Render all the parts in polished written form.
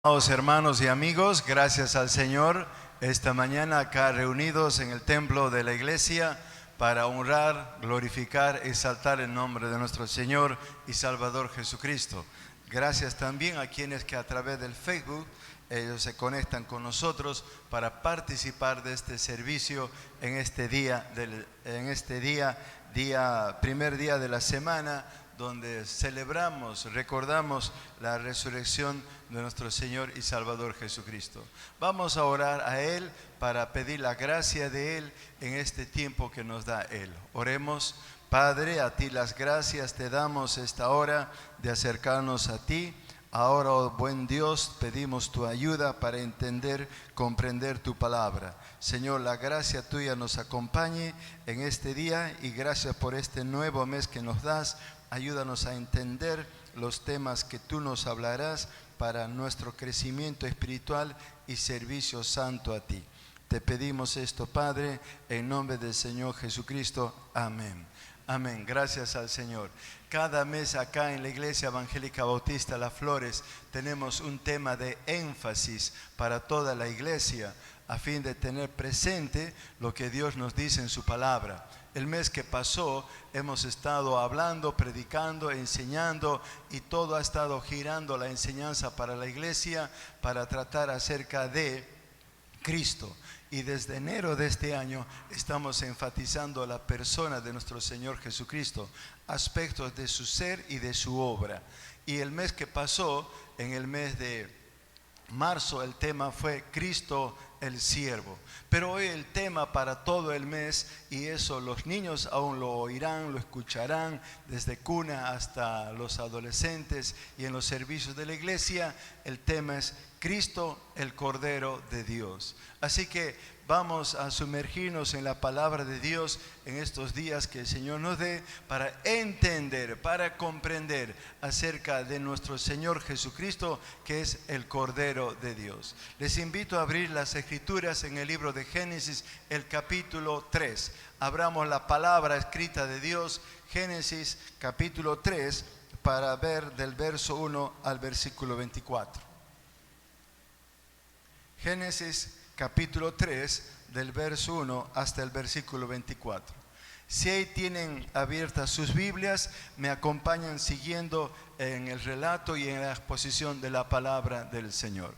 Hermanos y amigos, gracias al Señor, esta mañana acá reunidos en el templo de la iglesia para honrar, glorificar, exaltar el nombre de nuestro Señor y Salvador Jesucristo. Gracias también a quienes que a través del Facebook ellos se conectan con nosotros para participar de este servicio en este primer día de la semana, donde celebramos, recordamos la resurrección de nuestro Señor y Salvador Jesucristo. Vamos a orar a Él para pedir la gracia de Él en este tiempo que nos da Él. Oremos. Padre, a ti las gracias te damos esta hora de acercarnos a ti. Ahora, oh buen Dios, pedimos tu ayuda para entender, comprender tu palabra. Señor, la gracia tuya nos acompañe en este día y gracias por este nuevo mes que nos das. Ayúdanos a entender los temas que tú nos hablarás para nuestro crecimiento espiritual y servicio santo a ti. Te pedimos esto, Padre, en nombre del Señor Jesucristo. Amén. Amén. Gracias al Señor. Cada mes acá en la Iglesia Evangélica Bautista Las Flores tenemos un tema de énfasis para toda la iglesia a fin de tener presente lo que Dios nos dice en su palabra. El mes que pasó hemos estado hablando, predicando, enseñando y todo ha estado girando la enseñanza para la iglesia para tratar acerca de Cristo. Y desde enero de este año estamos enfatizando la persona de nuestro Señor Jesucristo, aspectos de su ser y de su obra. Y el mes que pasó, en el mes de marzo, el tema fue Cristo el siervo. Pero hoy el tema para todo el mes, y eso los niños aún lo oirán, lo escucharán desde cuna hasta los adolescentes y en los servicios de la iglesia, el tema es Cristo el Cordero de Dios. Así que vamos a sumergirnos en la palabra de Dios en estos días que el Señor nos dé para entender, para comprender acerca de nuestro Señor Jesucristo, que es el Cordero de Dios. Les invito a abrir las Escrituras en el libro de Génesis, el capítulo 3. Abramos la palabra escrita de Dios, Génesis capítulo 3, para ver del verso 1 al versículo 24. Génesis capítulo 3, del verso 1 hasta el versículo 24. Si ahí tienen abiertas sus Biblias, me acompañan siguiendo en el relato y en la exposición de la palabra del Señor.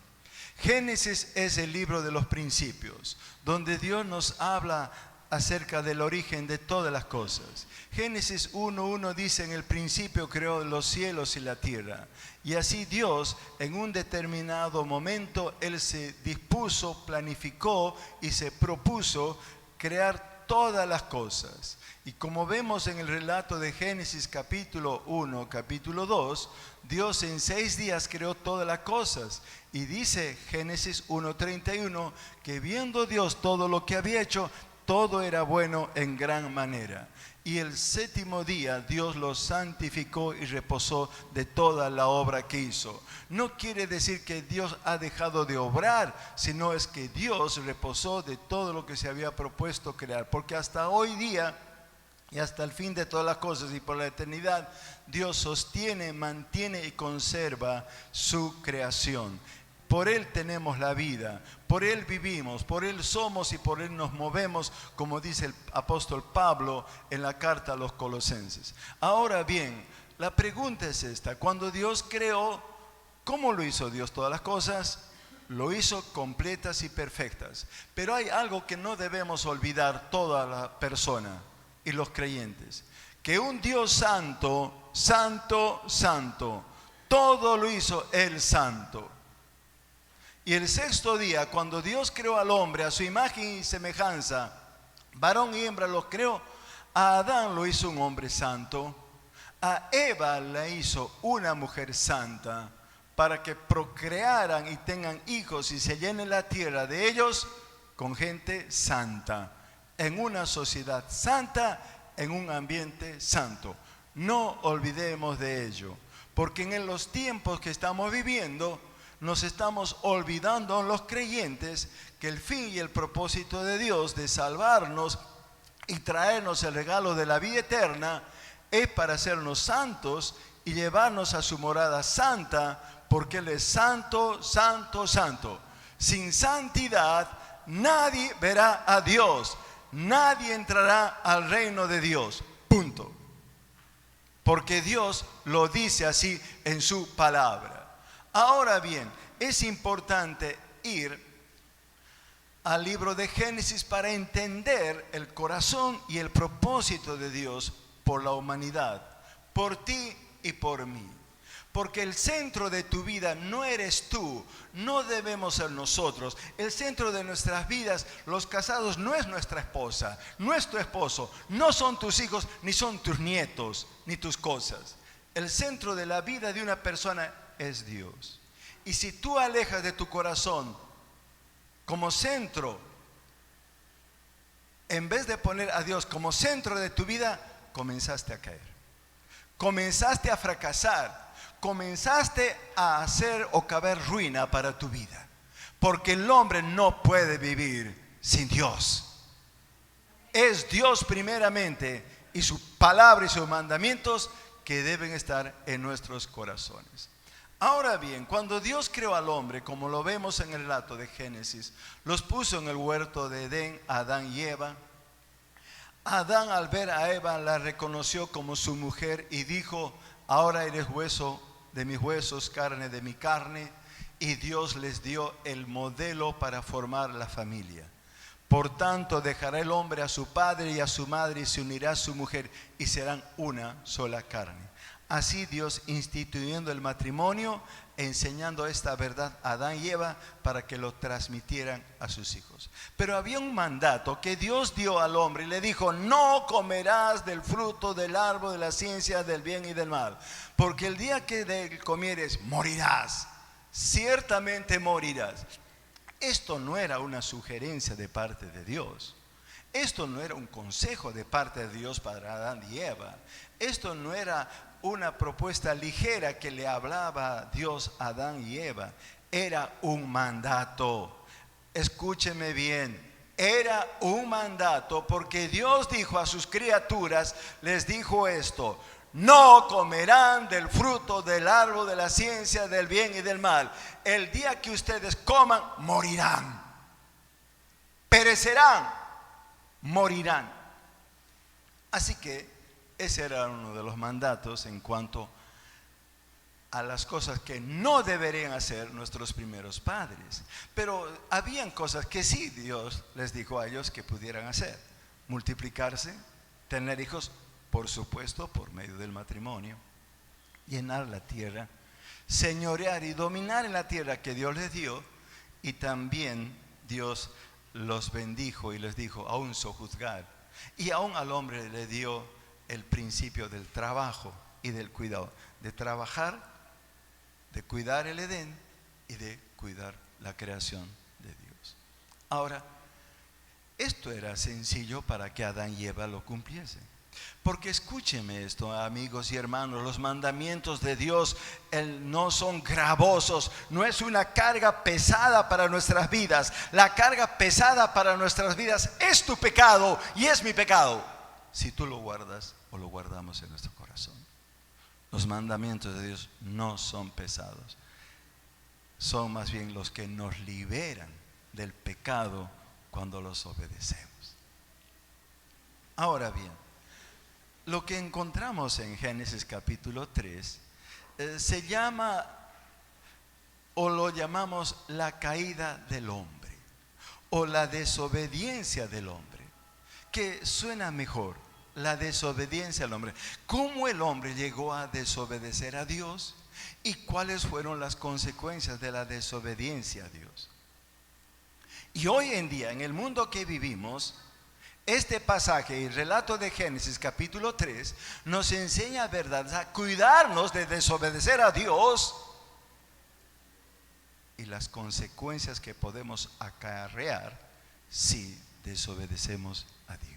Génesis es el libro de los principios, donde Dios nos habla acerca del origen de todas las cosas. Génesis 1:1 dice: en el principio creó los cielos y la tierra. Y así Dios, en un determinado momento, Él se dispuso, planificó y se propuso crear todas las cosas. Y como vemos en el relato de Génesis capítulo 1, capítulo 2, Dios en 6 días creó todas las cosas. Y dice Génesis 1:31 que viendo Dios todo lo que había hecho, todo era bueno en gran manera. Y el 7º día Dios lo santificó y reposó de toda la obra que hizo. No quiere decir que Dios ha dejado de obrar, sino es que Dios reposó de todo lo que se había propuesto crear. Porque hasta hoy día y hasta el fin de todas las cosas y por la eternidad, Dios sostiene, mantiene y conserva su creación. Por Él tenemos la vida, por Él vivimos, por Él somos y por Él nos movemos, como dice el apóstol Pablo en la carta a los Colosenses. Ahora bien, la pregunta es esta: cuando Dios creó, ¿cómo lo hizo Dios todas las cosas? Lo hizo completas y perfectas. Pero hay algo que no debemos olvidar toda la persona y los creyentes: que un Dios santo, santo, santo, todo lo hizo Él santo. Y el 6º día, cuando Dios creó al hombre a su imagen y semejanza, varón y hembra los creó, a Adán lo hizo un hombre santo, a Eva la hizo una mujer santa, para que procrearan y tengan hijos y se llene la tierra de ellos con gente santa, en una sociedad santa, en un ambiente santo. No olvidemos de ello, porque en los tiempos que estamos viviendo, nos estamos olvidando los creyentes que el fin y el propósito de Dios de salvarnos y traernos el regalo de la vida eterna es para hacernos santos y llevarnos a su morada santa, porque Él es santo, santo, santo. Sin santidad nadie verá a Dios, nadie entrará al reino de Dios. Punto. Porque Dios lo dice así en su palabra. Ahora bien, es importante ir al libro de Génesis para entender el corazón y el propósito de Dios por la humanidad, por ti y por mí. Porque el centro de tu vida no eres tú, no debemos ser nosotros. El centro de nuestras vidas, los casados, no es nuestra esposa, no es tu esposo, no son tus hijos, ni son tus nietos, ni tus cosas. El centro de la vida de una persona es Dios. Y si tú alejas de tu corazón como centro, en vez de poner a Dios como centro de tu vida, comenzaste a caer, comenzaste a fracasar, comenzaste a hacer o caber ruina para tu vida, porque el hombre no puede vivir sin Dios. Es Dios primeramente y su palabra y sus mandamientos que deben estar en nuestros corazones. Ahora bien, cuando Dios creó al hombre, como lo vemos en el relato de Génesis, los puso en el huerto de Edén, Adán y Eva. Adán, al ver a Eva, la reconoció como su mujer y dijo: ahora eres hueso de mis huesos, carne de mi carne. Y Dios les dio el modelo para formar la familia. Por tanto, dejará el hombre a su padre y a su madre y se unirá a su mujer y serán una sola carne. Así Dios, instituyendo el matrimonio, enseñando esta verdad a Adán y Eva para que lo transmitieran a sus hijos. Pero había un mandato que Dios dio al hombre y le dijo: no comerás del fruto del árbol de la ciencia del bien y del mal, porque el día que de él comieres morirás, ciertamente morirás. Esto no era una sugerencia de parte de Dios. Esto no era un consejo de parte de Dios para Adán y Eva. Esto no era una propuesta ligera que le hablaba Dios a Adán y Eva. Era un mandato. Escúcheme bien. Era un mandato, porque Dios dijo a sus criaturas, les dijo esto: no comerán del fruto del árbol de la ciencia del bien y del mal. El día que ustedes coman, morirán. Perecerán, morirán. Así que ese era uno de los mandatos en cuanto a las cosas que no deberían hacer nuestros primeros padres. Pero habían cosas que sí Dios les dijo a ellos que pudieran hacer: multiplicarse, tener hijos, por supuesto por medio del matrimonio, llenar la tierra, señorear y dominar en la tierra que Dios les dio. Y también Dios los bendijo y les dijo: aún sojuzgar. Y aún al hombre le dio el principio del trabajo y del cuidado, de trabajar, de cuidar el Edén y de cuidar la creación de Dios. Ahora, esto era sencillo para que Adán y Eva lo cumpliesen. Porque escúcheme esto, amigos y hermanos, los mandamientos de Dios no son gravosos, no es una carga pesada para nuestras vidas. La carga pesada para nuestras vidas es tu pecado y es mi pecado, si tú lo guardas o lo guardamos en nuestro corazón. Los mandamientos de Dios no son pesados, son más bien los que nos liberan del pecado cuando los obedecemos. Ahora bien, lo que encontramos en Génesis capítulo 3 se llama, o lo llamamos, la caída del hombre o la desobediencia del hombre, que suena mejor, la desobediencia al hombre. ¿Cómo el hombre llegó a desobedecer a Dios y cuáles fueron las consecuencias de la desobediencia a Dios? Y hoy en día, en el mundo que vivimos, este pasaje y el relato de Génesis capítulo 3 nos enseña verdad, a cuidarnos de desobedecer a Dios y las consecuencias que podemos acarrear si desobedecemos a Dios.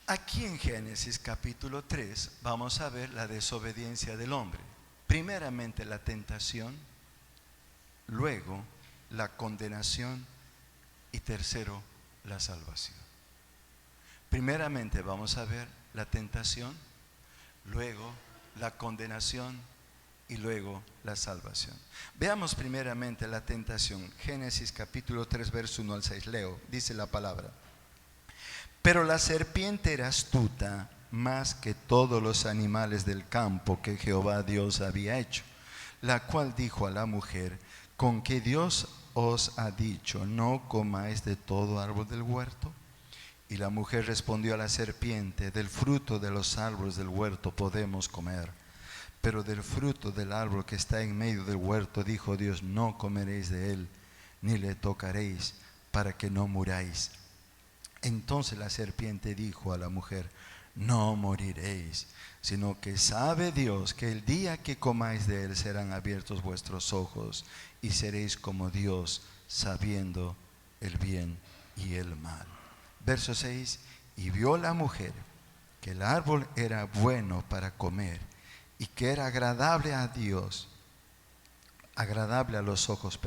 Aquí en Génesis capítulo 3 vamos a ver la desobediencia del hombre. Primeramente la tentación, luego la condenación y tercero la salvación. Primeramente vamos a ver la tentación luego la condenación y luego la salvación. Veamos primeramente la tentación. Génesis capítulo 3, verso 1 al 6. Leo, dice la palabra: pero la serpiente era astuta más que todos los animales del campo que Jehová Dios había hecho, la cual dijo a la mujer: ¿con qué Dios os ha dicho, no comáis de todo árbol del huerto? Y la mujer respondió a la serpiente: del fruto de los árboles del huerto podemos comer, pero del fruto del árbol que está en medio del huerto, dijo Dios, no comeréis de él, ni le tocaréis, para que no muráis. Entonces la serpiente dijo a la mujer: no moriréis, sino que sabe Dios que el día que comáis de él serán abiertos vuestros ojos, y seréis como Dios, sabiendo el bien y el mal. Verso 6: y vio la mujer que el árbol era bueno para comer, y que era agradable a Dios, agradable a los ojos,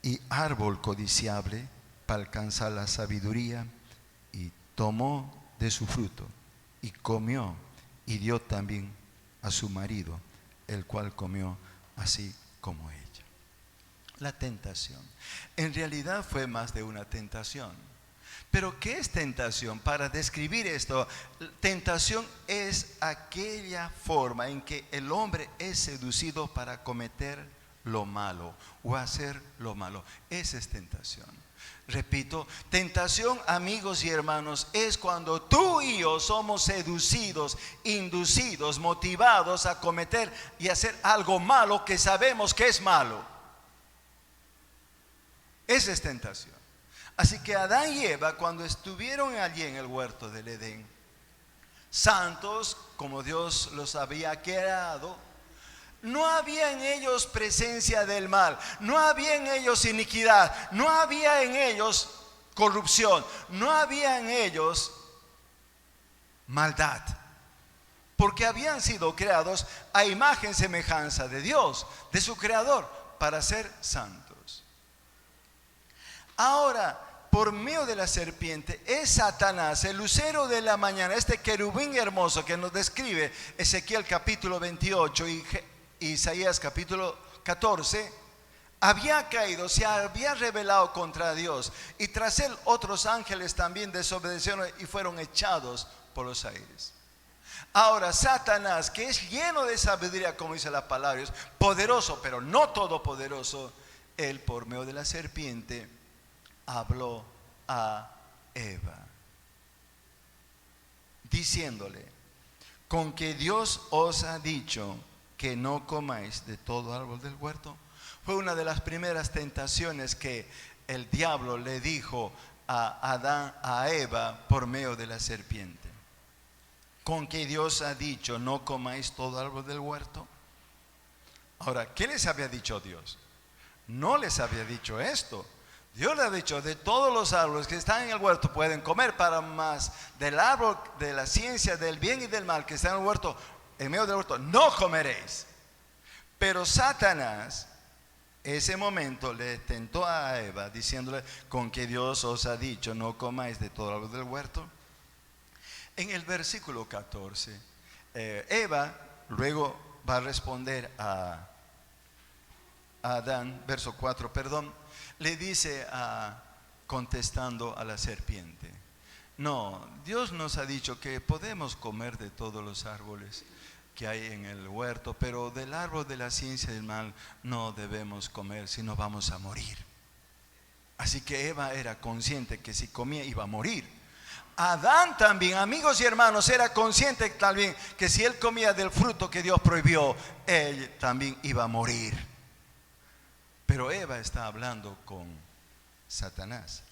y árbol codiciable para alcanzar la sabiduría, y tomó de su fruto, y comió, y dio también a su marido, el cual comió así como ella. La tentación. En realidad fue más de una tentación. Pero ¿qué es tentación? Para describir esto, tentación es aquella forma en que el hombre es seducido para cometer lo malo o hacer lo malo. Esa es tentación. Repito, tentación, amigos y hermanos, es cuando tú y yo somos seducidos, inducidos, motivados a cometer y hacer algo malo que sabemos que es malo. Esa es tentación. Así que Adán y Eva, cuando estuvieron allí en el huerto del Edén, santos como Dios los había creado, no había en ellos presencia del mal, no había en ellos iniquidad, no había en ellos corrupción, no había en ellos maldad, porque habían sido creados a imagen y semejanza de Dios, de su creador, para ser santos. Ahora, por medio de la serpiente, es Satanás, el lucero de la mañana, este querubín hermoso que nos describe Ezequiel capítulo 28 y Isaías capítulo 14, había caído, se había rebelado contra Dios, y tras él otros ángeles también desobedecieron y fueron echados por los aires. Ahora Satanás, que es lleno de sabiduría, como dice la palabra, es poderoso, pero no todopoderoso, él por medio de la serpiente habló a Eva, diciéndole: con que Dios os ha dicho que no comáis de todo árbol del huerto. Fue una de las primeras tentaciones que el diablo le dijo a Adán, a Eva, por medio de la serpiente. Con que Dios ha dicho, no comáis todo árbol del huerto. Ahora, ¿qué les había dicho Dios? No les había dicho esto. Dios le ha dicho: de todos los árboles que están en el huerto pueden comer, para más del árbol de la ciencia del bien y del mal que está en el huerto, en medio del huerto, no comeréis. Pero Satanás, ese momento, le tentó a Eva diciéndole: con que Dios os ha dicho, no comáis de todo árbol del huerto. En el versículo 14, Eva luego va a responder a Adán, verso 4, le dice, contestando a la serpiente: no, Dios nos ha dicho que podemos comer de todos los árboles que hay en el huerto, pero del árbol de la ciencia del mal no debemos comer, si no vamos a morir. Así que Eva era consciente que si comía iba a morir. Adán también, amigos y hermanos, era consciente también que si él comía del fruto que Dios prohibió, él también iba a morir. Pero Eva está hablando con Satanás.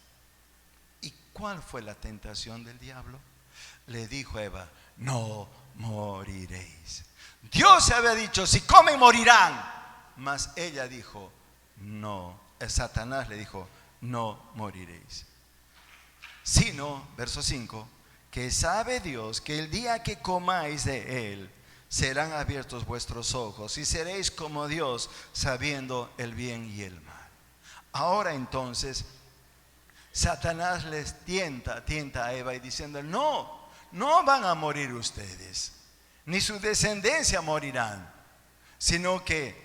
¿Y cuál fue la tentación del diablo? Le dijo a Eva: no moriréis. Dios había dicho: si comen morirán. Mas ella dijo: no. Satanás le dijo: no moriréis. Sino, verso 5, que sabe Dios que el día que comáis de él, serán abiertos vuestros ojos y seréis como Dios, sabiendo el bien y el mal. Ahora entonces Satanás les tienta a Eva y diciendo: no no van a morir ustedes, ni su descendencia morirán, sino que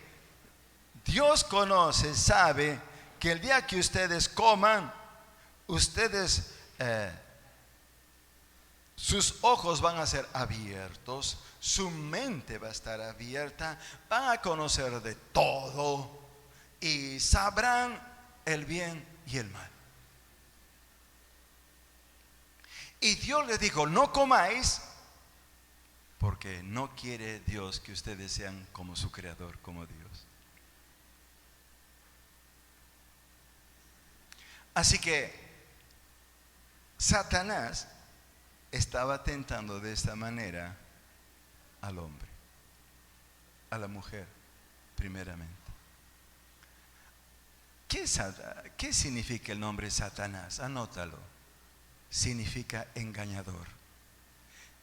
Dios conoce, sabe que el día que ustedes coman, ustedes, sus ojos van a ser abiertos, su mente va a estar abierta, van a conocer de todo y sabrán el bien y el mal. Y Dios les dijo, no comáis, porque no quiere Dios que ustedes sean como su creador, como Dios. Así que Satanás estaba tentando de esta manera al hombre, a la mujer, primeramente. ¿Qué significa el nombre Satanás? Anótalo. Significa engañador.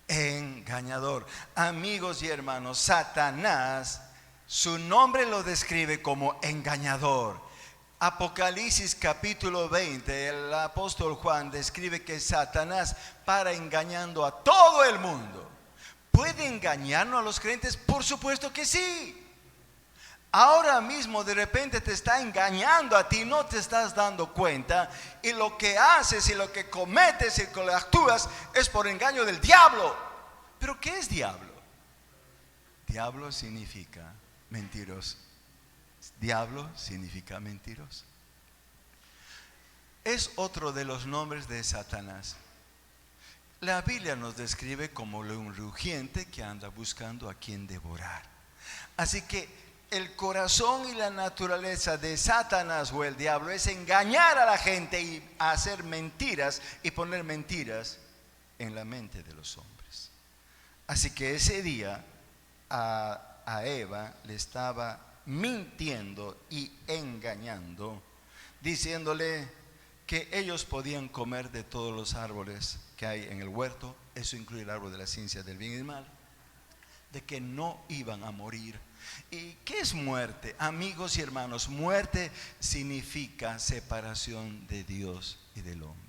Engañador. Amigos y hermanos, Satanás, su nombre lo describe como engañador. Apocalipsis capítulo 20, el apóstol Juan describe que Satanás para engañando a todo el mundo. ¿Puede engañarnos a los creyentes? Por supuesto que sí. Ahora mismo de repente te está engañando a ti, no te estás dando cuenta, y lo que haces y lo que cometes y lo que actúas es por engaño del diablo. ¿Pero qué es diablo? Diablo significa mentiroso. Diablo significa mentiroso. Es otro de los nombres de Satanás. La Biblia nos describe como un rugiente que anda buscando a quien devorar. Así que el corazón y la naturaleza de Satanás o el diablo es engañar a la gente y hacer mentiras y poner mentiras en la mente de los hombres. Así que ese día a Eva le estaba mintiendo y engañando, diciéndole que ellos podían comer de todos los árboles que hay en el huerto. Eso incluye el árbol de la ciencia del bien y del mal, de que no iban a morir. ¿Y qué es muerte? Amigos y hermanos, muerte significa separación de Dios y del hombre.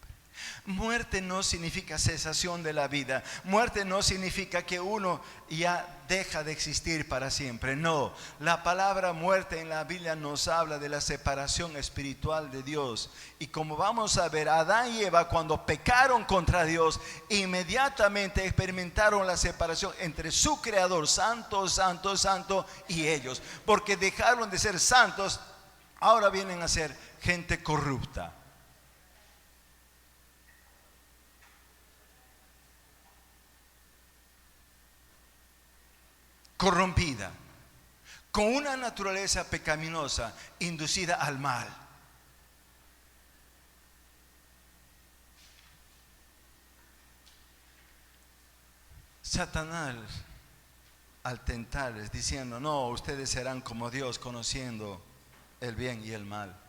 Muerte no significa cesación de la vida. Muerte no significa que uno ya deja de existir para siempre. No, la palabra muerte en la Biblia nos habla de la separación espiritual de Dios. Y como vamos a ver, Adán y Eva cuando pecaron contra Dios, inmediatamente experimentaron la separación entre su creador, santo, santo, santo, y ellos. Porque dejaron de ser santos, ahora vienen a ser gente corrupta. Corrompida, con una naturaleza pecaminosa, inducida al mal. Satanás, al tentarles, diciendo, no, ustedes serán como Dios, conociendo el bien y el mal,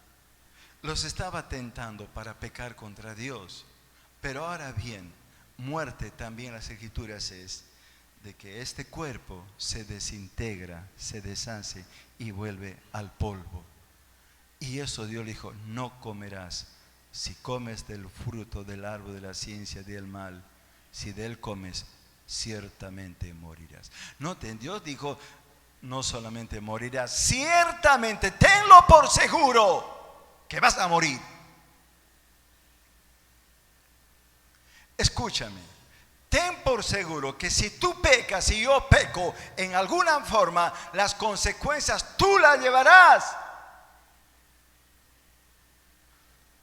los estaba tentando para pecar contra Dios. Pero ahora bien, muerte también las Escrituras es de que este cuerpo se desintegra, se deshace y vuelve al polvo. Y eso Dios le dijo, no comerás. Si comes del fruto del árbol de la ciencia del mal, si de él comes, ciertamente morirás. Noten, Dios dijo, no solamente morirás, ciertamente, tenlo por seguro que vas a morir. Escúchame. Ten por seguro que si tú pecas y yo peco en alguna forma, las consecuencias tú las llevarás.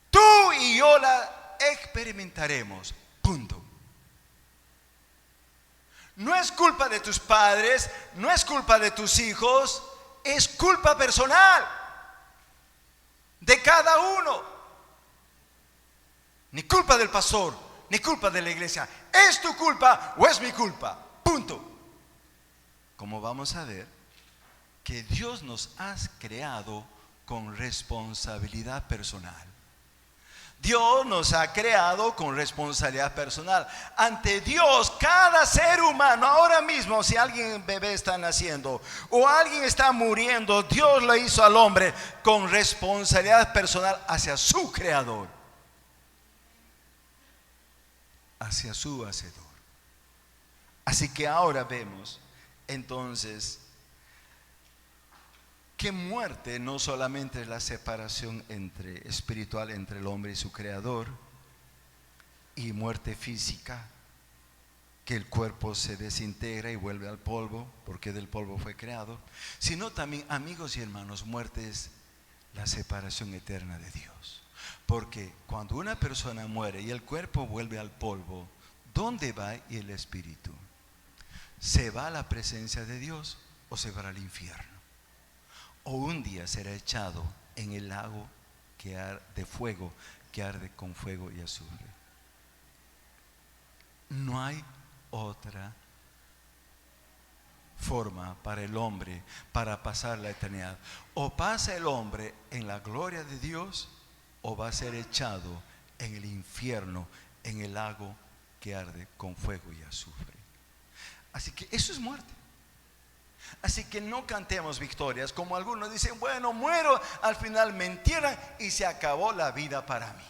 Tú y yo las experimentaremos. Punto. No es culpa de tus padres, no es culpa de tus hijos, es culpa personal de cada uno. Ni culpa del pastor, ni culpa de la iglesia. ¿Es tu culpa o es mi culpa? Punto. Como vamos a ver, que Dios nos ha creado con responsabilidad personal. Dios nos ha creado con responsabilidad personal. Ante Dios, cada ser humano, ahora mismo, si alguien bebé está naciendo o alguien está muriendo, Dios lo hizo al hombre con responsabilidad personal hacia su creador, hacia su hacedor. Así que ahora vemos entonces que muerte no solamente es la separación espiritual entre el hombre y su creador, y muerte física, que el cuerpo se desintegra y vuelve al polvo, porque del polvo fue creado, sino también, amigos y hermanos, muerte es la separación eterna de Dios. Porque cuando una persona muere y el cuerpo vuelve al polvo, ¿dónde va el espíritu? ¿Se va a la presencia de Dios o se va al infierno? O un día será echado en el lago de fuego que arde con fuego y azufre. No hay otra forma para el hombre para pasar la eternidad. O pasa el hombre en la gloria de Dios, o va a ser echado en el infierno, en el lago que arde con fuego y azufre. Así que eso es muerte. Así que no cantemos victorias como algunos dicen: bueno, muero, al final me entierran y se acabó la vida para mí.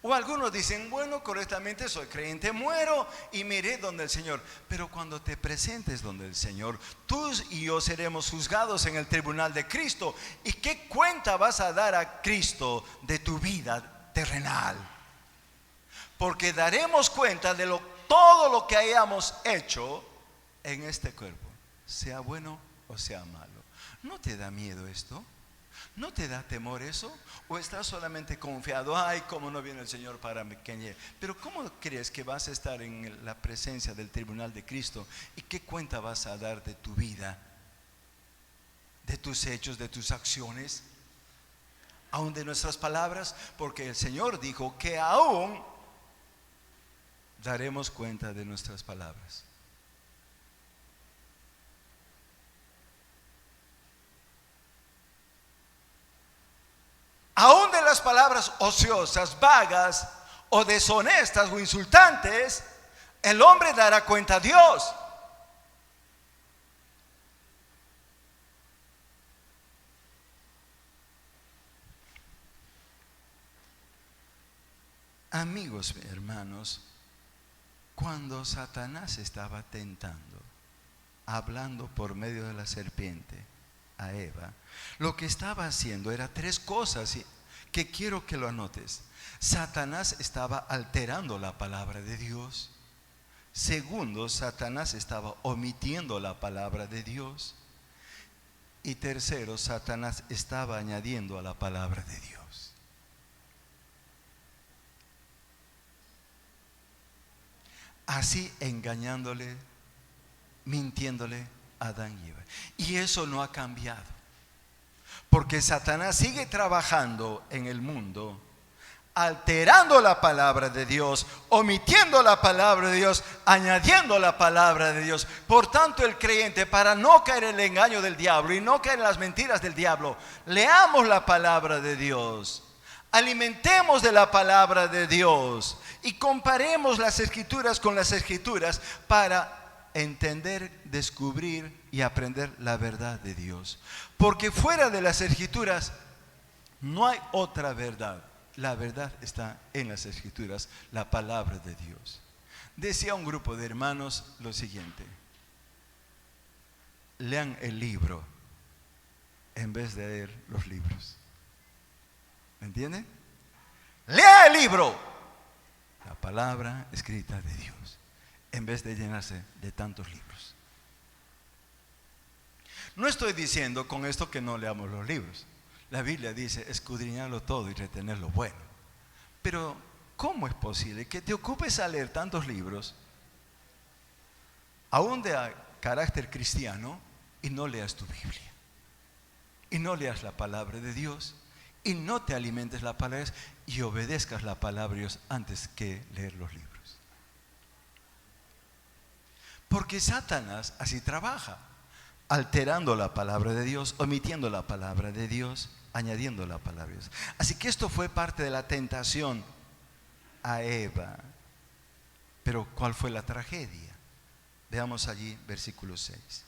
O algunos dicen: bueno, correctamente soy creyente, muero y me iré donde el Señor. Pero cuando te presentes donde el Señor, tú y yo seremos juzgados en el tribunal de Cristo. ¿Y qué cuenta vas a dar a Cristo de tu vida terrenal? Porque daremos cuenta de todo lo que hayamos hecho en este cuerpo, sea bueno o sea malo. ¿No te da miedo esto? ¿No te da temor eso? ¿O estás solamente confiado? Ay, cómo no viene el Señor para que llegue. Pero ¿cómo crees que vas a estar en la presencia del tribunal de Cristo? ¿Y qué cuenta vas a dar de tu vida, de tus hechos, de tus acciones, aún de nuestras palabras? Porque el Señor dijo que aún daremos cuenta de nuestras palabras. Aún de las palabras ociosas, vagas o deshonestas o insultantes, el hombre dará cuenta a Dios. Amigos, hermanos, cuando Satanás estaba tentando, hablando por medio de la serpiente a Eva, lo que estaba haciendo era tres cosas que quiero que lo anotes. Satanás estaba alterando la palabra de Dios. Segundo, Satanás estaba omitiendo la palabra de Dios. Y tercero, Satanás estaba añadiendo a la palabra de Dios. Así engañándole, mintiéndole a Adán y Eva. Y eso no ha cambiado, porque Satanás sigue trabajando en el mundo, alterando la palabra de Dios, omitiendo la palabra de Dios, añadiendo la palabra de Dios. Por tanto, el creyente, para no caer en el engaño del diablo y no caer en las mentiras del diablo, leamos la palabra de Dios, alimentemos de la palabra de Dios y comparemos las escrituras con las escrituras para entender, descubrir y aprender la verdad de Dios. Porque fuera de las escrituras no hay otra verdad. La verdad está en las escrituras, la palabra de Dios. Decía un grupo de hermanos lo siguiente: lean el libro en vez de leer los libros. ¿Me entienden? Lea el libro, la palabra escrita de Dios, en vez de llenarse de tantos libros. No estoy diciendo con esto que no leamos los libros. La Biblia dice escudriñarlo todo y retener lo bueno. Pero ¿cómo es posible que te ocupes a leer tantos libros, aún de carácter cristiano, y no leas tu Biblia? Y no leas la palabra de Dios, y no te alimentes la palabra de Dios, y obedezcas la palabra de Dios antes que leer los libros. Porque Satanás así trabaja, alterando la palabra de Dios, omitiendo la palabra de Dios, añadiendo la palabra de Dios. Así que esto fue parte de la tentación a Eva. Pero ¿cuál fue la tragedia? Veamos allí versículo 6.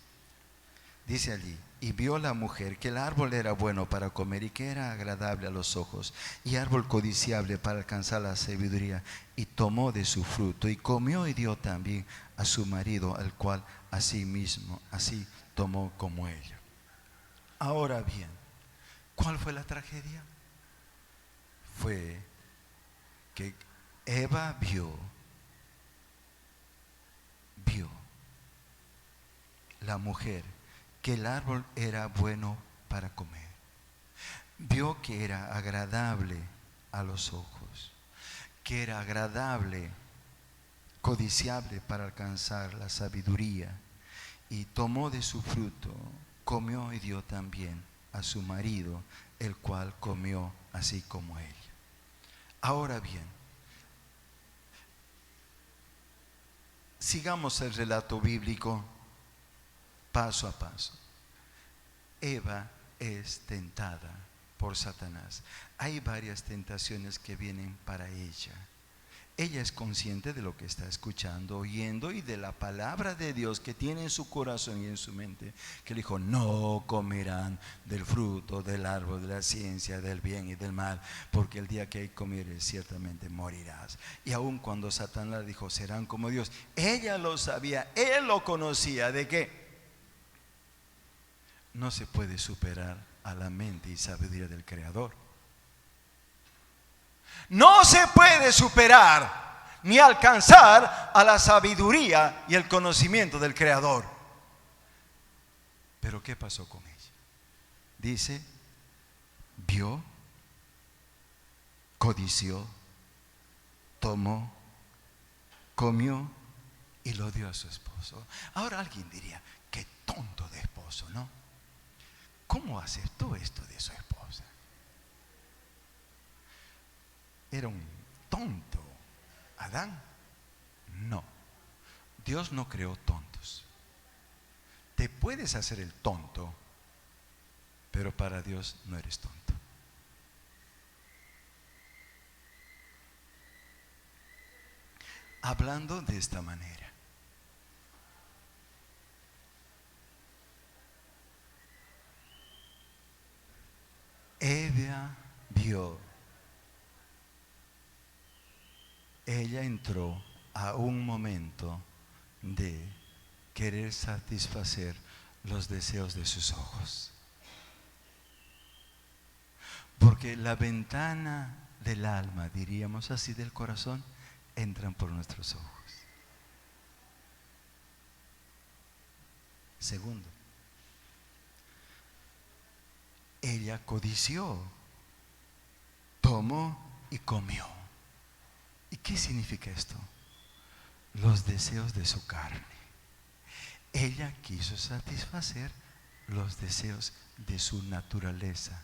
Dice allí, y vio la mujer que el árbol era bueno para comer y que era agradable a los ojos y árbol codiciable para alcanzar la sabiduría, y tomó de su fruto y comió y dio también a su marido, al cual así tomó como ella. Ahora bien, ¿cuál fue la tragedia? Fue que Eva vio la mujer que el árbol era bueno para comer. Vio que era agradable a los ojos, que era agradable, codiciable para alcanzar la sabiduría, y tomó de su fruto, comió y dio también a su marido, el cual comió así como ella. Ahora bien, sigamos el relato bíblico paso a paso. Eva es tentada por Satanás. Hay varias tentaciones que vienen para ella. Ella es consciente de lo que está escuchando, oyendo, y de la palabra de Dios que tiene en su corazón y en su mente, que le dijo: no comerán del fruto del árbol de la ciencia del bien y del mal, porque el día que comieres ciertamente morirás. Y aun cuando Satanás le dijo: serán como Dios, ella lo sabía, él lo conocía, de que no se puede superar a la mente y sabiduría del Creador. No se puede superar ni alcanzar a la sabiduría y el conocimiento del Creador. Pero ¿qué pasó con ella? Dice, vio, codició, tomó, comió y lo dio a su esposo. Ahora alguien diría: qué tonto de esposo, ¿no? ¿Cómo aceptó esto de su esposa? ¿Era un tonto Adán? No, Dios no creó tontos. Te puedes hacer el tonto, pero para Dios no eres tonto. Hablando de esta manera, Eva vio, ella entró a un momento de querer satisfacer los deseos de sus ojos, porque la ventana del alma, diríamos así, del corazón, entran por nuestros ojos. Segundo, ella codició, tomó y comió. ¿Y qué significa esto? Los deseos de su carne. Ella quiso satisfacer los deseos de su naturaleza.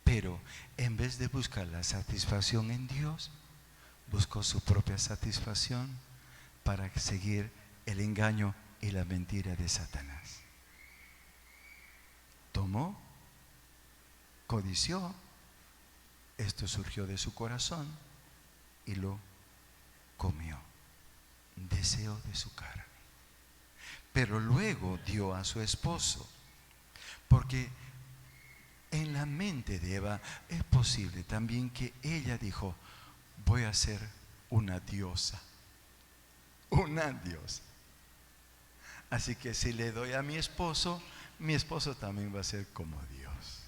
Pero en vez de buscar la satisfacción en Dios, buscó su propia satisfacción para seguir el engaño y la mentira de Satanás. Tomó, codició, esto surgió de su corazón y lo comió. Deseo de su carne. Pero luego dio a su esposo, porque en la mente de Eva es posible también que ella dijo: voy a ser una diosa, así que si le doy a mi esposo también va a ser como Dios.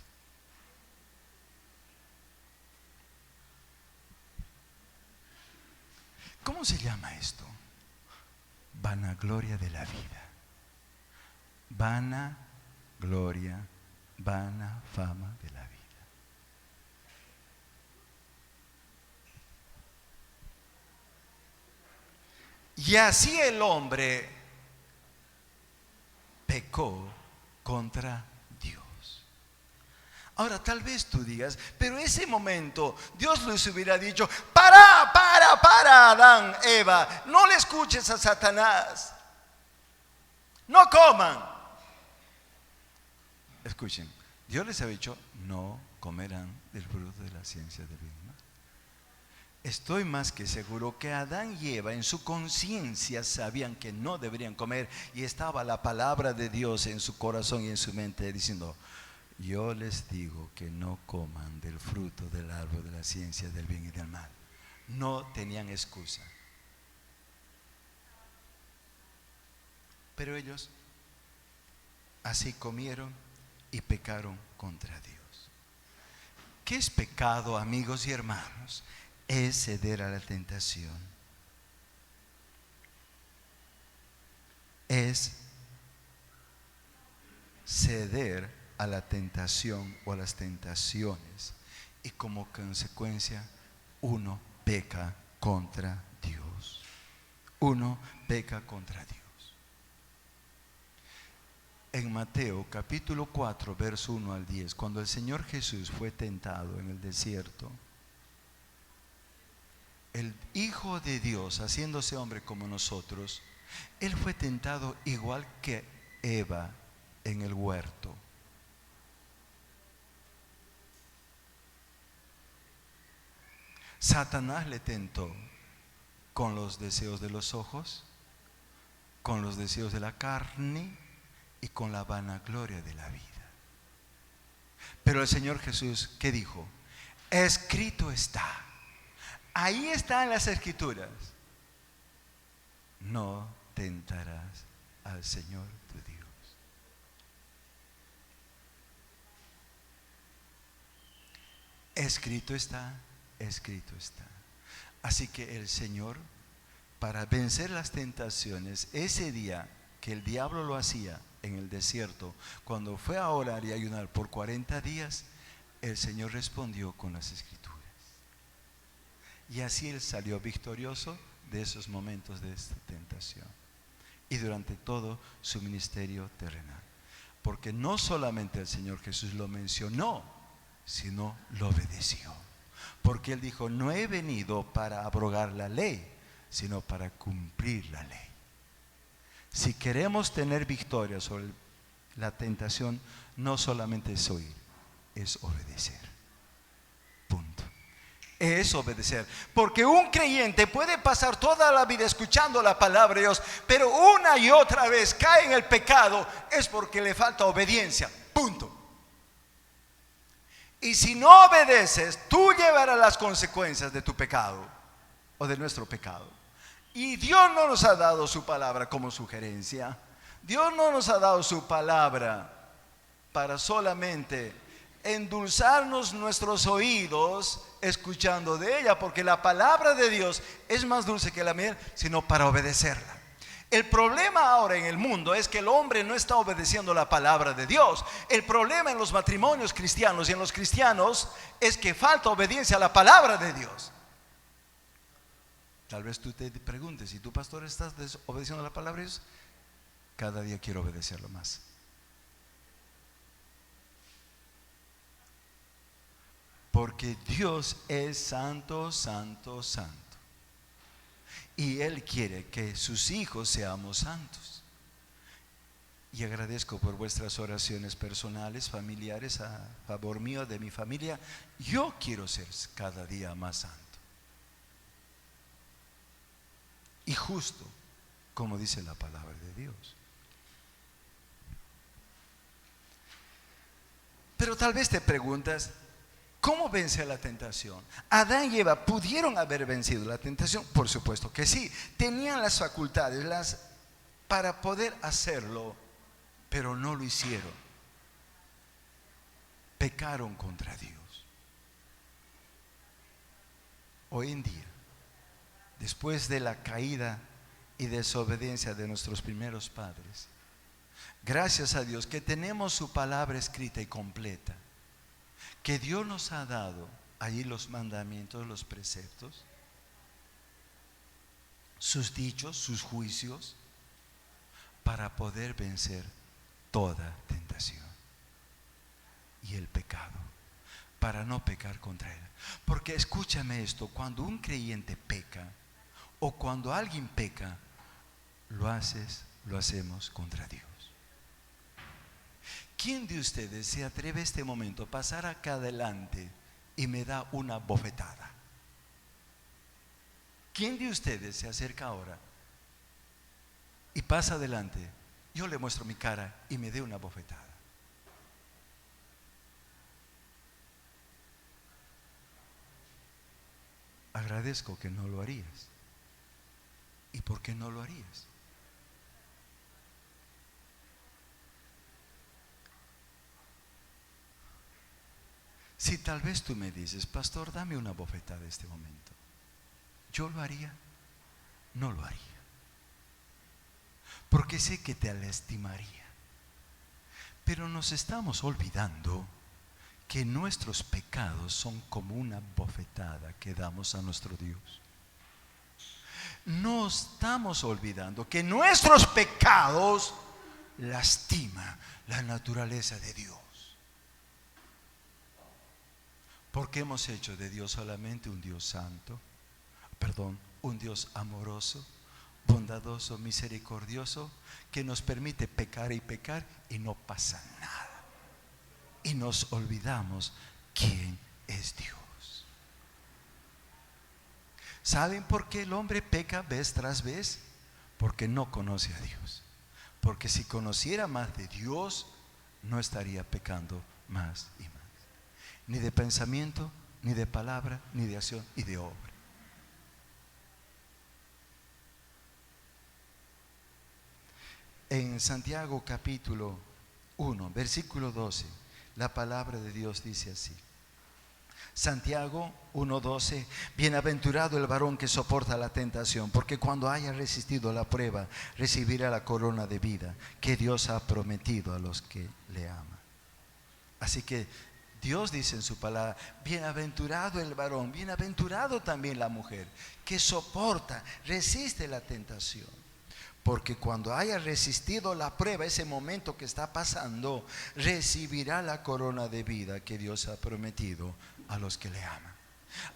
¿Cómo se llama esto? Vanagloria de la vida. Vanagloria, vana fama de la vida. Y así el hombre pecó contra Dios. Ahora tal vez tú digas: pero ese momento Dios les hubiera dicho: para Adán, Eva, no le escuches a Satanás, no coman. Escuchen, Dios les había dicho: no comerán del fruto de la ciencia del bien y mal. Estoy más que seguro que Adán y Eva en su conciencia sabían que no deberían comer, y estaba la palabra de Dios en su corazón y en su mente diciendo: yo les digo que no coman del fruto del árbol de la ciencia del bien y del mal. No tenían excusa. Pero ellos así comieron y pecaron contra Dios. ¿Qué es pecado, amigos y hermanos? Es ceder a la tentación. Es ceder a la tentación o a las tentaciones, y como consecuencia uno peca contra Dios. Uno peca contra Dios. En Mateo capítulo 4, verso 1 al 10, cuando el Señor Jesús fue tentado en el desierto, el Hijo de Dios, haciéndose hombre como nosotros, Él fue tentado igual que Eva en el huerto. Satanás le tentó con los deseos de los ojos, con los deseos de la carne y con la vanagloria de la vida. Pero el Señor Jesús, ¿qué dijo? Escrito está. Ahí están las escrituras: no tentarás al Señor tu Dios. Escrito está, escrito está. Así que el Señor, para vencer las tentaciones, ese día que el diablo lo hacía en el desierto, cuando fue a orar y ayunar por 40 días, el Señor respondió con las escrituras. Y así Él salió victorioso de esos momentos de esta tentación y durante todo su ministerio terrenal. Porque no solamente el Señor Jesús lo mencionó, sino lo obedeció. Porque Él dijo: no he venido para abrogar la ley, sino para cumplir la ley. Si queremos tener victoria sobre la tentación, no solamente es oír, es obedecer. Punto. Es obedecer. Porque un creyente puede pasar toda la vida escuchando la palabra de Dios, pero una y otra vez cae en el pecado, es porque le falta obediencia. Punto. Y si no obedeces, tú llevarás las consecuencias de tu pecado o de nuestro pecado. Y Dios no nos ha dado su palabra como sugerencia. Dios no nos ha dado su palabra para solamente endulzarnos nuestros oídos escuchando de ella, porque la palabra de Dios es más dulce que la miel, sino para obedecerla. El problema ahora en el mundo es que el hombre no está obedeciendo la palabra de Dios. El problema en los matrimonios cristianos y en los cristianos es que falta obediencia a la palabra de Dios. Tal vez tú te preguntes: ¿y tú, pastor, estás desobedeciendo la palabra de Dios? Cada día quiero obedecerlo más. Porque Dios es santo, santo, santo. Y Él quiere que sus hijos seamos santos. Y agradezco por vuestras oraciones personales, familiares, a favor mío, de mi familia. Yo quiero ser cada día más santo y justo, como dice la palabra de Dios. Pero tal vez te preguntas: ¿cómo vencer la tentación? ¿Adán y Eva pudieron haber vencido la tentación? Por supuesto que sí. Tenían las facultades para poder hacerlo, pero no lo hicieron. Pecaron contra Dios. Hoy en día, después de la caída y desobediencia de nuestros primeros padres, gracias a Dios que tenemos su palabra escrita y completa, que Dios nos ha dado allí los mandamientos, los preceptos, sus dichos, sus juicios, para poder vencer toda tentación y el pecado, para no pecar contra Él. Porque escúchame esto: cuando un creyente peca o cuando alguien peca, lo hacemos contra Dios. ¿Quién de ustedes se atreve a este momento a pasar acá adelante y me da una bofetada? ¿Quién de ustedes se acerca ahora y pasa adelante? Yo le muestro mi cara y me dé una bofetada. Agradezco que no lo harías. ¿Y por qué no lo harías? Si tal vez tú me dices, pastor, dame una bofetada en este momento, ¿yo lo haría? No lo haría. Porque sé que te lastimaría. Pero nos estamos olvidando que nuestros pecados son como una bofetada que damos a nuestro Dios. No estamos olvidando que nuestros pecados lastiman la naturaleza de Dios. Porque hemos hecho de Dios solamente un Dios santo, un Dios amoroso, bondadoso, misericordioso, que nos permite pecar y no pasa nada. Y nos olvidamos quién es Dios. ¿Saben por qué el hombre peca vez tras vez? Porque no conoce a Dios. Porque si conociera más de Dios, no estaría pecando más y más. Ni de pensamiento, ni de palabra, ni de acción y de obra. En Santiago capítulo 1, versículo 12, la palabra de Dios dice así. Santiago 1:12, bienaventurado el varón que soporta la tentación, porque cuando haya resistido la prueba, recibirá la corona de vida que Dios ha prometido a los que le aman. Así que Dios dice en su palabra, bienaventurado el varón, bienaventurado también la mujer, que soporta, resiste la tentación. Porque cuando haya resistido la prueba, ese momento que está pasando, recibirá la corona de vida que Dios ha prometido a los que le aman.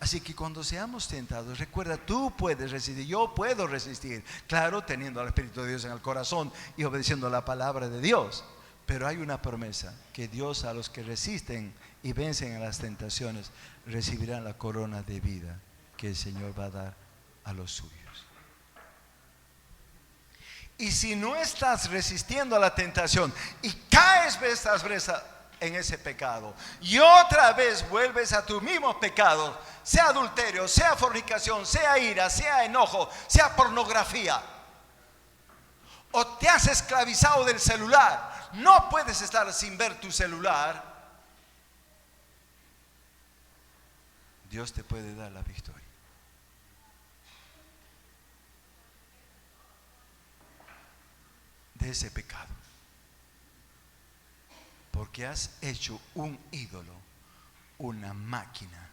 Así que cuando seamos tentados, recuerda, tú puedes resistir, yo puedo resistir. Claro, teniendo al Espíritu de Dios en el corazón y obedeciendo la palabra de Dios. Pero hay una promesa, que Dios a los que resisten y vencen a las tentaciones, recibirán la corona de vida que el Señor va a dar a los suyos. Y si no estás resistiendo a la tentación y caes vez tras vez en ese pecado y otra vez vuelves a tu mismo pecado, sea adulterio, sea fornicación, sea ira, sea enojo, sea pornografía, o te has esclavizado del celular, no puedes estar sin ver tu celular, Dios te puede dar la victoria. De ese pecado, porque has hecho un ídolo, una máquina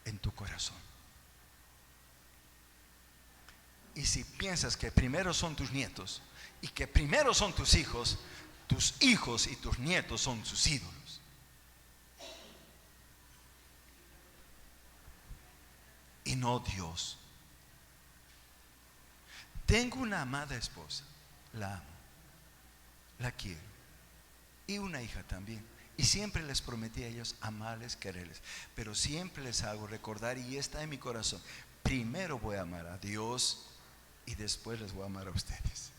en tu corazón. Y si piensas que primero son tus nietos y que primero son tus hijos y tus nietos son sus ídolos. Y no Dios. Tengo una amada esposa, la amo, la quiero, y una hija también, y siempre les prometí a ellos amarles, quererles, pero siempre les hago recordar, y está en mi corazón, primero voy a amar a Dios y después les voy a amar a ustedes.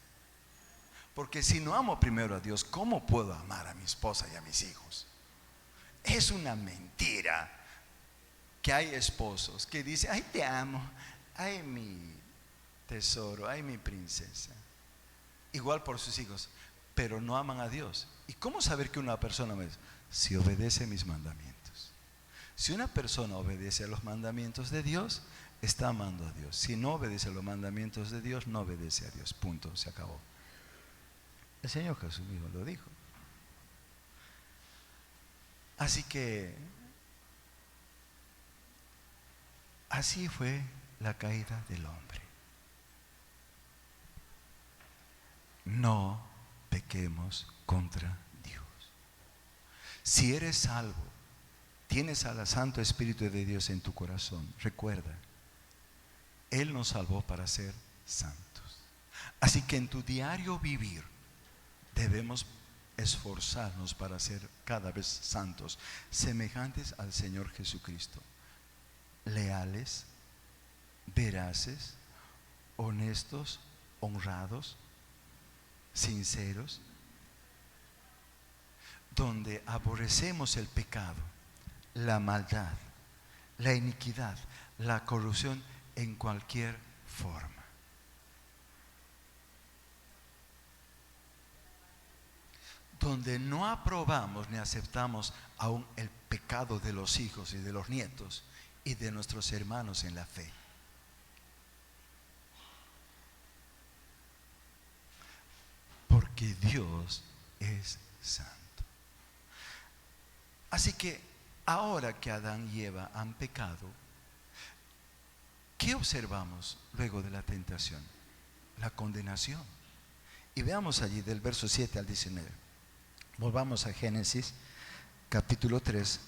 Porque si no amo primero a Dios, ¿cómo puedo amar a mi esposa y a mis hijos? Es una mentira que hay esposos que dicen, ay, te amo, ay, mi tesoro, ay, mi princesa, igual por sus hijos, pero no aman a Dios. ¿Y cómo saber que una persona me dice? Si obedece mis mandamientos. Si una persona obedece a los mandamientos de Dios, está amando a Dios. Si no obedece a los mandamientos de Dios, no obedece a Dios. Punto, se acabó. El Señor Jesús mismo lo dijo. Así que así fue la caída del hombre. No pequemos contra Dios. Si eres salvo, tienes al Santo Espíritu de Dios en tu corazón, recuerda, Él nos salvó para ser santos. Así que en tu diario vivir debemos esforzarnos para ser cada vez santos, semejantes al Señor Jesucristo, leales, veraces, honestos, honrados, sinceros, donde aborrecemos el pecado, la maldad, la iniquidad, la corrupción en cualquier forma. Donde no aprobamos ni aceptamos aún el pecado de los hijos y de los nietos y de nuestros hermanos en la fe. Porque Dios es santo. Así que ahora que Adán y Eva han pecado, ¿qué observamos luego de la tentación? La condenación. Y veamos allí del verso 7 al 19. Volvamos a Génesis capítulo 3,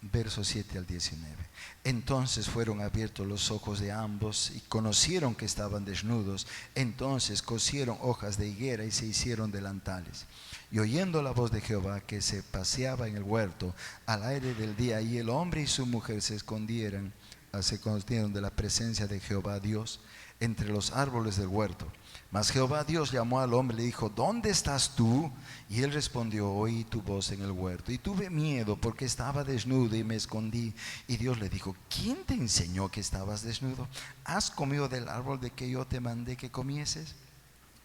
verso 7 al 19. Entonces fueron abiertos los ojos de ambos y conocieron que estaban desnudos. Entonces cosieron hojas de higuera y se hicieron delantales. Y oyendo la voz de Jehová que se paseaba en el huerto al aire del día, y el hombre y su mujer se escondieron de la presencia de Jehová Dios entre los árboles del huerto. Mas Jehová Dios llamó al hombre y le dijo: ¿dónde estás tú? Y él respondió: oí tu voz en el huerto y tuve miedo porque estaba desnudo y me escondí. Y Dios le dijo: ¿quién te enseñó que estabas desnudo? ¿Has comido del árbol de que yo te mandé que comieses?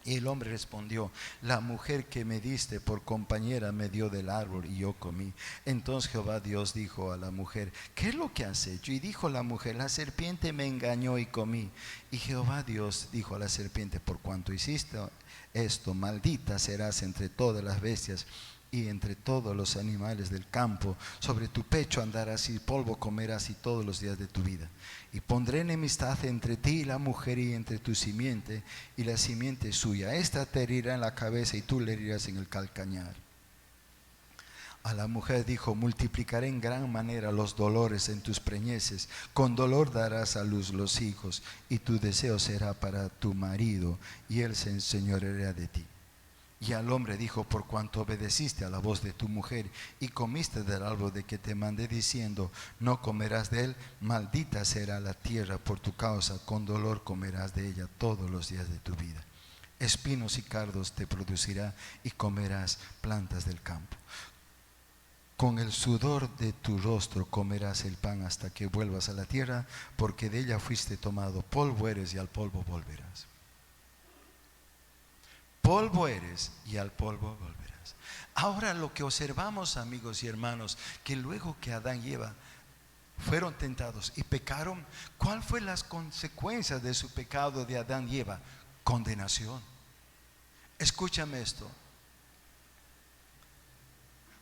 Y el hombre respondió: la mujer que me diste por compañera me dio del árbol y yo comí. Entonces Jehová Dios dijo a la mujer: ¿qué es lo que has hecho? Y dijo la mujer: la serpiente me engañó y comí. Y Jehová Dios dijo a la serpiente: por cuanto hiciste esto, maldita serás entre todas las bestias y entre todos los animales del campo. Sobre tu pecho andarás y polvo comerás y todos los días de tu vida. Y pondré enemistad entre ti y la mujer, y entre tu simiente y la simiente suya. Esta te herirá en la cabeza y tú le herirás en el calcañar. A la mujer dijo: multiplicaré en gran manera los dolores en tus preñeces, con dolor darás a luz los hijos, y tu deseo será para tu marido, y él se enseñoreará de ti. Y al hombre dijo: por cuanto obedeciste a la voz de tu mujer y comiste del árbol de que te mandé diciendo: no comerás de él, maldita será la tierra por tu causa, con dolor comerás de ella todos los días de tu vida. Espinos y cardos te producirá y comerás plantas del campo. Con el sudor de tu rostro comerás el pan hasta que vuelvas a la tierra, porque de ella fuiste tomado. Polvo eres y al polvo volverás. Polvo eres y al polvo volverás. Ahora lo que observamos, amigos y hermanos, que luego que Adán y Eva fueron tentados y pecaron, ¿cuál fue las consecuencias de su pecado de Adán y Eva? Condenación. Escúchame esto.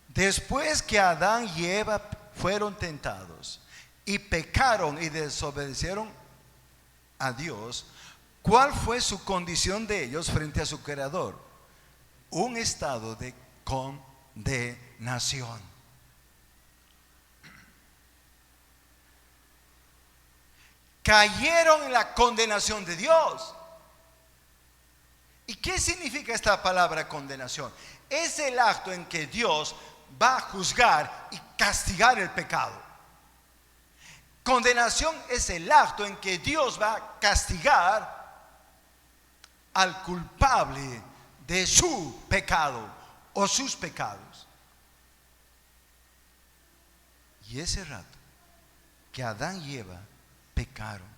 Después que Adán y Eva fueron tentados y pecaron y desobedecieron a Dios, ¿cuál fue su condición de ellos frente a su Creador? Un estado de condenación. Cayeron en la condenación de Dios. ¿Y qué significa esta palabra condenación? Es el acto en que Dios va a juzgar y castigar el pecado. Condenación es el acto en que Dios va a castigar al culpable de su pecado o sus pecados. Y ese rato que Adán y Eva pecaron,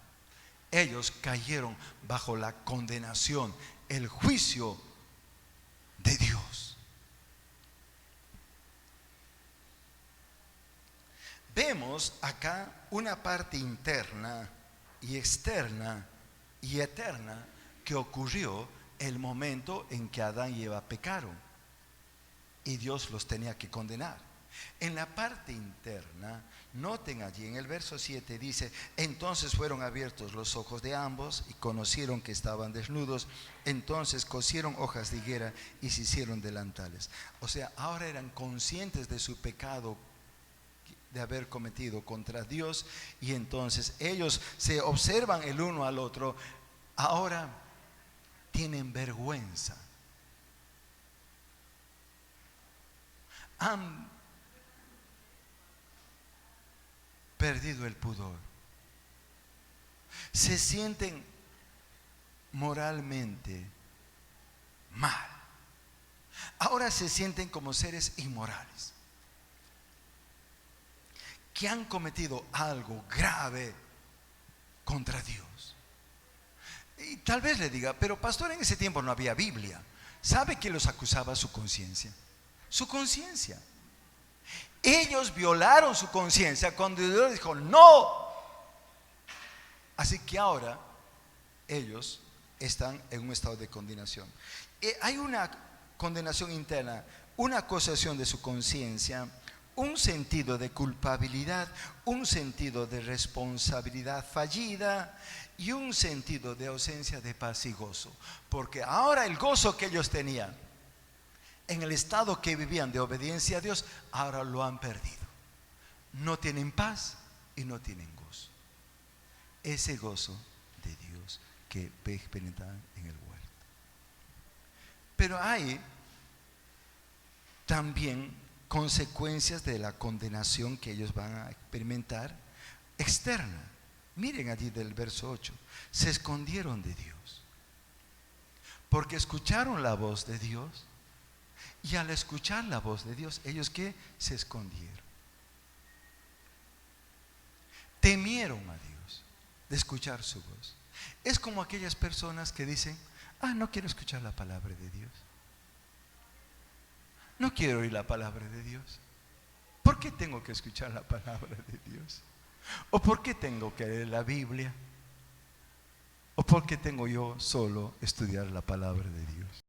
ellos cayeron bajo la condenación, el juicio de Dios. Vemos acá una parte interna y externa y eterna que ocurrió el momento en que Adán y Eva pecaron y Dios los tenía que condenar. En la parte interna, noten allí en el verso 7 dice: entonces fueron abiertos los ojos de ambos y conocieron que estaban desnudos. Entonces cosieron hojas de higuera y se hicieron delantales. O sea, ahora eran conscientes de su pecado de haber cometido contra Dios, y entonces ellos se observan el uno al otro. Ahora tienen vergüenza. Han perdido el pudor. se sienten moralmente mal. Ahora se sienten como seres inmorales, que han cometido algo grave contra Dios. Y tal vez le diga, pero pastor, en ese tiempo no había Biblia. ¿Sabe que los acusaba su conciencia? Su conciencia. Ellos violaron su conciencia cuando Dios dijo no. Así que ahora ellos están en un estado de condenación. Hay una condenación interna, una acusación de su conciencia, un sentido de culpabilidad, un sentido de responsabilidad fallida y un sentido de ausencia de paz y gozo. Porque ahora el gozo que ellos tenían en el estado que vivían de obediencia a Dios, ahora lo han perdido. No tienen paz y no tienen gozo. Ese gozo de Dios que experimentaban en el huerto. Pero hay también consecuencias de la condenación que ellos van a experimentar externa. Miren allí del verso 8. Se escondieron de Dios porque escucharon la voz de Dios, y al escuchar la voz de Dios, ellos ¿qué? Se escondieron. Temieron a Dios de escuchar su voz. Es como aquellas personas que dicen, no quiero escuchar la palabra de Dios. No quiero oír la palabra de Dios. ¿Por qué tengo que escuchar la palabra de Dios? ¿O por qué tengo que leer la Biblia? ¿O por qué tengo yo solo estudiar la palabra de Dios?